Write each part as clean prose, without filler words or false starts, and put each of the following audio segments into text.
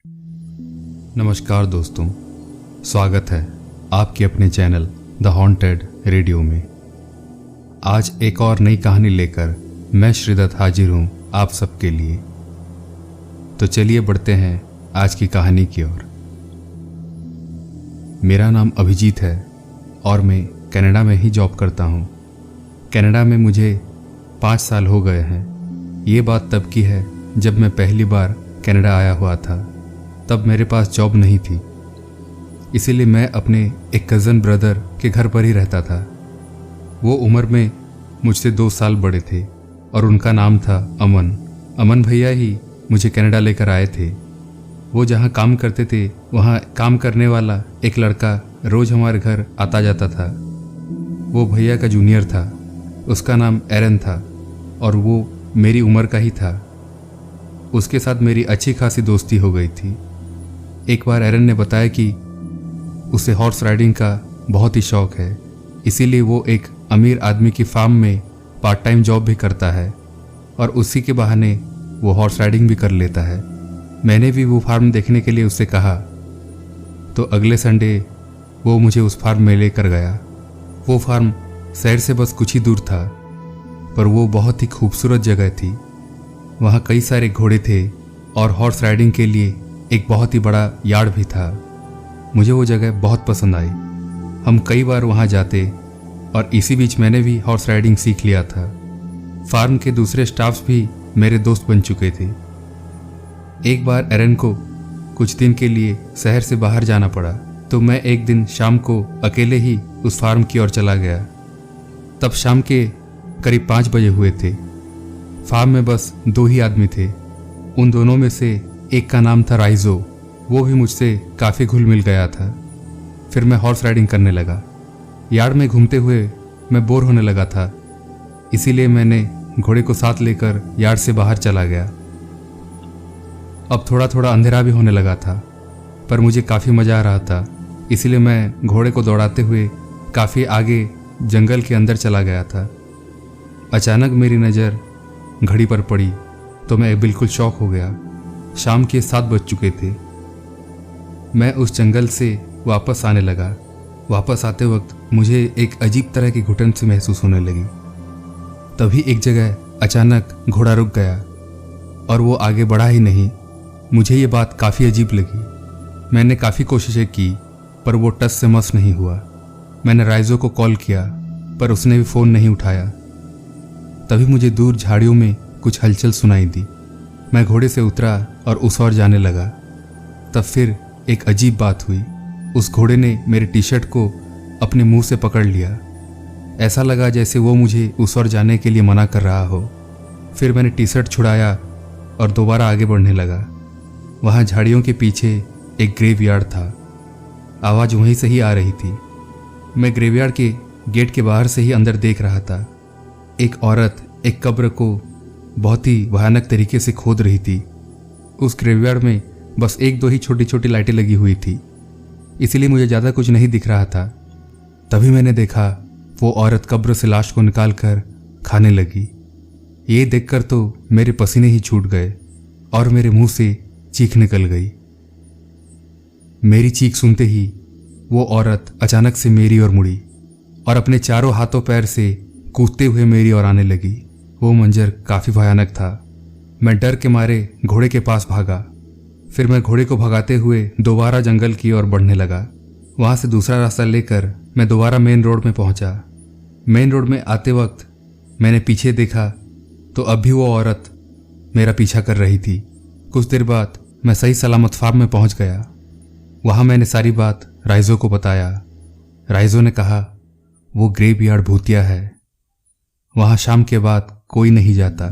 नमस्कार दोस्तों, स्वागत है आपके अपने चैनल द हॉन्टेड रेडियो में। आज एक और नई कहानी लेकर मैं श्रीदत्त हाजिर हूँ आप सबके लिए। तो चलिए बढ़ते हैं आज की कहानी की ओर। मेरा नाम अभिजीत है और मैं कनाडा में ही जॉब करता हूँ। कनाडा में मुझे 5 साल हो गए हैं। ये बात तब की है जब मैं पहली बार कनाडा आया हुआ था। तब मेरे पास जॉब नहीं थी, इसीलिए मैं अपने एक कज़न ब्रदर के घर पर ही रहता था। वो उम्र में मुझसे 2 साल बड़े थे और उनका नाम था अमन। अमन भैया ही मुझे कनाडा लेकर आए थे। वो जहाँ काम करते थे वहाँ काम करने वाला एक लड़का रोज़ हमारे घर आता जाता था। वो भैया का जूनियर था, उसका नाम एरन था और वो मेरी उम्र का ही था। उसके साथ मेरी अच्छी खासी दोस्ती हो गई थी। एक बार एरन ने बताया कि उसे हॉर्स राइडिंग का बहुत ही शौक है, इसीलिए वो एक अमीर आदमी की फार्म में पार्ट टाइम जॉब भी करता है और उसी के बहाने वो हॉर्स राइडिंग भी कर लेता है। मैंने भी वो फार्म देखने के लिए उससे कहा, तो अगले संडे वो मुझे उस फार्म में लेकर गया। वो फार्म शहर से बस कुछ ही दूर था, पर वो बहुत ही खूबसूरत जगह थी। वहाँ कई सारे घोड़े थे और हॉर्स राइडिंग के लिए एक बहुत ही बड़ा यार्ड भी था। मुझे वो जगह बहुत पसंद आई। हम कई बार वहाँ जाते और इसी बीच मैंने भी हॉर्स राइडिंग सीख लिया था। फार्म के दूसरे स्टाफ्स भी मेरे दोस्त बन चुके थे। एक बार एरन को कुछ दिन के लिए शहर से बाहर जाना पड़ा, तो मैं एक दिन शाम को अकेले ही उस फार्म की ओर चला गया। तब शाम के करीब 5 बजे हुए थे। फार्म में बस 2 ही आदमी थे। उन दोनों में से एक का नाम था राइजो। वो भी मुझसे काफ़ी घुल मिल गया था। फिर मैं हॉर्स राइडिंग करने लगा। यार्ड में घूमते हुए मैं बोर होने लगा था, इसीलिए मैंने घोड़े को साथ लेकर यार्ड से बाहर चला गया। अब थोड़ा थोड़ा अंधेरा भी होने लगा था, पर मुझे काफ़ी मज़ा आ रहा था, इसीलिए मैं घोड़े को दौड़ाते हुए काफ़ी आगे जंगल के अंदर चला गया था। अचानक मेरी नज़र घड़ी पर पड़ी तो मैं बिल्कुल शॉक हो गया। शाम के 7 बज चुके थे। मैं उस जंगल से वापस आने लगा। वापस आते वक्त मुझे एक अजीब तरह की घुटन सी महसूस होने लगी। तभी एक जगह अचानक घोड़ा रुक गया और वो आगे बढ़ा ही नहीं। मुझे ये बात काफ़ी अजीब लगी। मैंने काफ़ी कोशिशें की, पर वो टस से मस नहीं हुआ। मैंने राइजो को कॉल किया, पर उसने भी फ़ोन नहीं उठाया। तभी मुझे दूर झाड़ियों में कुछ हलचल सुनाई दी। मैं घोड़े से उतरा और उस ओर जाने लगा। तब फिर एक अजीब बात हुई। उस घोड़े ने मेरे टी शर्ट को अपने मुंह से पकड़ लिया। ऐसा लगा जैसे वो मुझे उस ओर जाने के लिए मना कर रहा हो। फिर मैंने टी शर्ट छुड़ाया और दोबारा आगे बढ़ने लगा। वहाँ झाड़ियों के पीछे एक ग्रेवयार्ड था। आवाज़ वहीं से ही आ रही थी। मैं ग्रेवयार्ड के गेट के बाहर से ही अंदर देख रहा था। एक औरत एक कब्र को बहुत ही भयानक तरीके से खोद रही थी। उस ग्रेवयार्ड में बस 1-2 ही छोटी छोटी लाइटें लगी हुई थी, इसीलिए मुझे ज़्यादा कुछ नहीं दिख रहा था। तभी मैंने देखा वो औरत कब्र से लाश को निकाल कर खाने लगी। ये देखकर तो मेरे पसीने ही छूट गए और मेरे मुंह से चीख निकल गई। मेरी चीख सुनते ही वो औरत अचानक से मेरी ओर मुड़ी और अपने चारों हाथों पैर से कूदते हुए मेरी ओर आने लगी। वो मंजर काफ़ी भयानक था। मैं डर के मारे घोड़े के पास भागा। फिर मैं घोड़े को भगाते हुए दोबारा जंगल की ओर बढ़ने लगा। वहाँ से दूसरा रास्ता लेकर मैं दोबारा मेन रोड में पहुँचा। मेन रोड में आते वक्त मैंने पीछे देखा तो अब भी वो औरत मेरा पीछा कर रही थी। कुछ देर बाद मैं सही सलामत फार्म में पहुँच गया। वहाँ मैंने सारी बात राइजो को बताया। राइजो ने कहा, वो ग्रेवयार्ड भूतिया है, वहाँ शाम के बाद कोई नहीं जाता।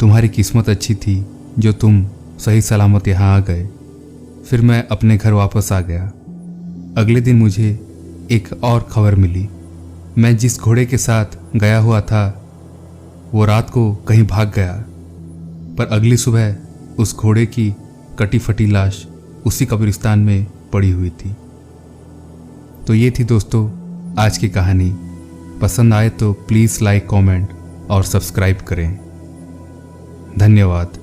तुम्हारी किस्मत अच्छी थी जो तुम सही सलामत यहाँ आ गए। फिर मैं अपने घर वापस आ गया। अगले दिन मुझे एक और खबर मिली। मैं जिस घोड़े के साथ गया हुआ था वो रात को कहीं भाग गया, पर अगली सुबह उस घोड़े की कटी फटी लाश उसी कब्रिस्तान में पड़ी हुई थी। तो ये थी दोस्तों आज की कहानी। पसंद आए तो प्लीज़ लाइक, कमेंट और सब्सक्राइब करें। धन्यवाद।